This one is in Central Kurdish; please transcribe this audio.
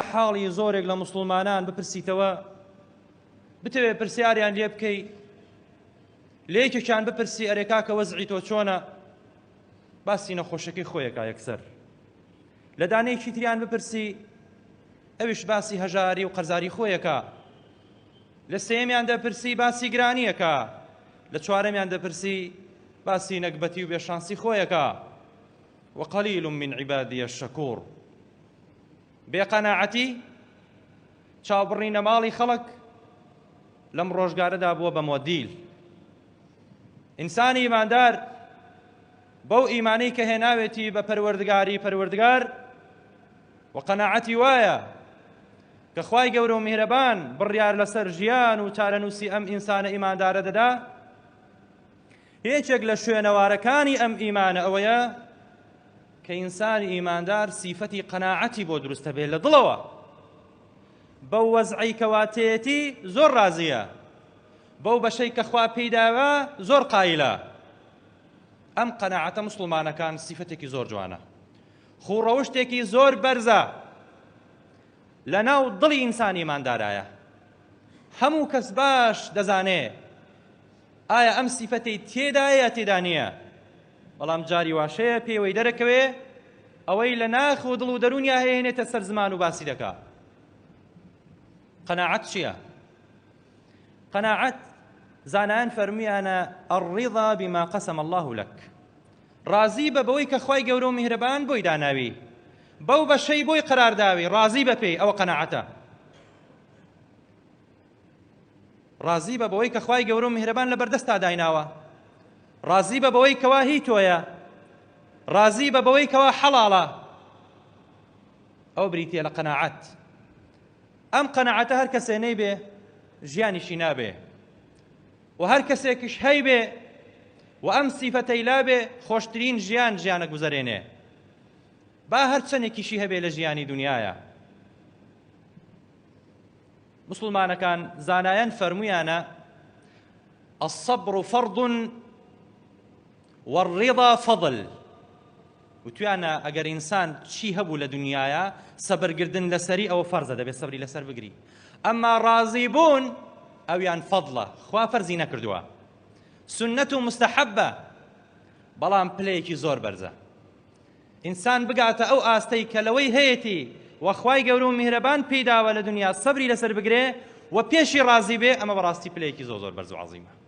حاڵی زۆرێک لە موسڵمانان بپرسیتەوە بتەوێ پرسیاریان لێ بکەی لە یەکێکیان بپرسی ئەرێ کاکە وەزعی تۆ چۆنە باسی نەخۆشەکەی خۆیەکە یەکسەر لە دانەیەکی تریان بپرسی ئەویش باسی هەژاری و قەرزاری خۆیەکە لە سێمیان دەپرسی باسی گرانیەکە لە چوارەمیان دەپرسی باسی نەکبەتی و بێشانسی خۆیەکە وقلیل من عبادی الشەکوور بێقەناعەتی چاوبڕینە ماڵی خەڵک لەم ڕۆژگارەدا بووە بە مۆدیل ئینسانی ئیماندار بەو ئیمانەی کە هێناوێتی بە پەروەردگاری پەروەردگار وقەناعەتی وایە کە خوای گەورە و میهرەبان بڕیار لەسەر ژیان و چارەنووسی ئەم ئینسانە ئیماندارە دەدا هیچێک لە شوێنەوارەکانی ئەم ئیمانە ئەوەیە کە ئینسانی ئیماندار سیفەتی قەناعەتی بۆ دروستە بێت لە دڵەوە بەو وەزعی کەواتێتی زۆر رازیە بەو بەشەی کە خوا پێیداوە زۆر قایلە ئەم قەناعەتە موسڵمانەکان سیفەتێکی زۆر جوانە خوڕەوشتێکی زۆر بەرزە لە ناو دڵی ئینسانی ئیماندارایە هەموو کەس باش دەزانێ ئایا ئەم سیفەتەی تێدایە تێدا نییە بەڵام جاری واشەیە پێوەی دەرەکەوێ ئەوەی لە ناخ و دڵ و دەرونیا هێنێتە سەر زمان و باسی دەکا قەناعەت چییە؟ قەناعەت زانایان فەرموویانە الرضا بما قسم الله لك رازی بە بەوەی کە خوای گەورە و میهرەبان بۆی داناوی بەو بەشەی بۆی قەرارداوی رازی بە پێی ئەوە قەناعەتە رازی بە بەوەی کە خوای گەورە و میهرەبان لەبەردەستا دایناوە رازی بە بەوەی کەوا هی تۆیە رازی بە بەوەی کەوا حەڵاڵە ئەو بریتیە لە قەناعەت ئەم قەناعەتە هەر کەسێ نەیبێ ژیانیشی نابێ و هەر کەسێکیش هەیبێ و ئەم سیفەتەی لابێ خۆشترین ژیانە گوزەرێنێ با هەر چەندێکیشی هەبێ لە ژیانی دنیاە مسلمانەکان زانایان فەرموویانە الصبر فرض والرضا فضل وتویانە ئەگەر ئینسان چی هەبوو لە دنیاە سەبرگردن لەسەری ئەوە فەرزە دەبێت سەبری لەسەر بگری ئەمما ڕازی بوون ئەویان فەضڵە خوا فەرزی نەکردووە سنەت و مستەحەبە بەڵام پلەیەکی زۆر بەرزە ئینسان بگاتە ئەو ئاستەی کە لەوەی هەیەتی وەخوای گەورە و میهرەبان پێیداوە لە دنیا سەبری لەسەر بگرێ و پێشی ڕازی بێ ئەمە بەڕاستی پلەیەکی زۆر بەرز و عەزیمە